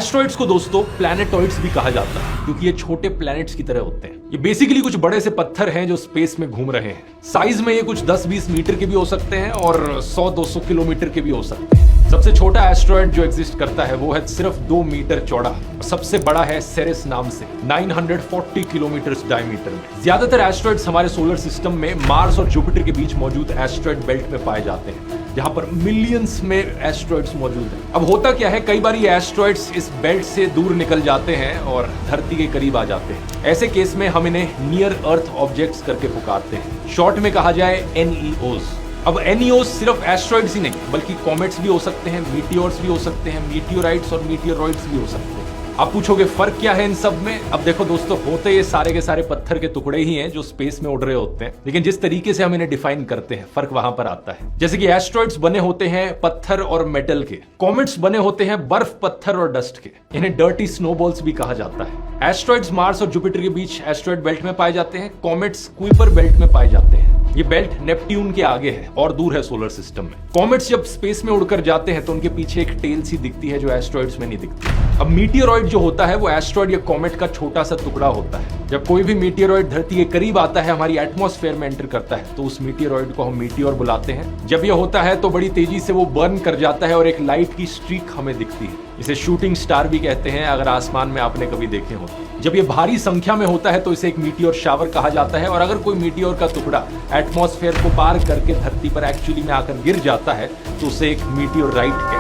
Asteroids को दोस्तों प्लैनेटॉइड्स भी कहा जाता है क्योंकि ये छोटे प्लैनेट्स की तरह होते हैं। ये बेसिकली कुछ बड़े से पत्थर हैं जो स्पेस में घूम रहे हैं। साइज में ये कुछ 10-20 मीटर के भी हो सकते हैं और 100-200 किलोमीटर के भी हो सकते हैं। सबसे छोटा एस्ट्रॉइड जो एग्जिस्ट करता है वो है सिर्फ 2 मीटर चौड़ा। सबसे बड़ा है सेरेस नाम से 940 किलोमीटर डायमीटर में। ज्यादातर एस्ट्रॉइड्स हमारे सोलर सिस्टम में मार्स और जुपिटर के बीच मौजूद एस्ट्रॉइड बेल्ट में पाए जाते हैं, जहां पर मिलियंस में एस्ट्रॉइड्स मौजूद हैं। अब होता क्या है, कई बार ये एस्ट्रॉइड्स इस बेल्ट से दूर निकल जाते हैं और धरती के करीब आ जाते हैं। ऐसे केस में हम इन्हें नियर अर्थ ऑब्जेक्ट्स करके पुकारते हैं, शॉर्ट में कहा जाए NEOs। अब NEOs सिर्फ एस्ट्रॉइड्स ही नहीं बल्कि कॉमेट्स भी हो सकते हैं, मीटियोर्स भी हो सकते हैं, मीटियोराइट्स और मीटियोरॉइड्स भी हो सकते हैं। आप पूछोगे फर्क क्या है इन सब में? अब देखो दोस्तों, होते ये सारे के सारे पत्थर के टुकड़े ही हैं जो स्पेस में उड़ रहे होते हैं, लेकिन जिस तरीके से हम इन्हें डिफाइन करते हैं फर्क वहां पर आता है। जैसे कि एस्ट्रॉइड्स बने होते हैं पत्थर और मेटल के, कॉमेट्स बने होते हैं बर्फ, पत्थर और डस्ट के। इन्हें डर्टी स्नोबॉल्स भी कहा जाता है। एस्ट्रॉइड्स मार्स और जुपिटर के बीच एस्ट्रॉइड बेल्ट में पाए जाते हैं, कॉमेट्स कुइपर बेल्ट में पाए जाते हैं। ये बेल्ट नेपट्यून के आगे है और दूर है सोलर सिस्टम में। कॉमेट्स जब स्पेस में उड़कर जाते हैं तो उनके पीछे एक टेल सी दिखती है जो एस्ट्रॉइड्स में नहीं दिखती। अब मीटियोरॉइड जो होता है वो एस्ट्रॉइड या कॉमेट का छोटा सा टुकड़ा होता है। जब कोई भी मीटियोरॉइड धरती के करीब आता है, हमारी एटमॉस्फेयर में एंटर करता है, तो उस मीटियोरॉइड को हम मीटियोर बुलाते हैं। जब ये होता है तो बड़ी तेजी से वो बर्न कर जाता है और एक लाइट की स्ट्रीक हमें दिखती है। इसे शूटिंग स्टार भी कहते हैं, अगर आसमान में आपने कभी देखे हो। जब ये भारी संख्या में होता है तो इसे एक मीटियोर शावर कहा जाता है, और अगर कोई मीटियोर का टुकड़ा एटमॉस्फेयर को पार करके धरती पर एक्चुअली में आकर गिर जाता है तो उसे एक मीटियोराइट कहते हैं।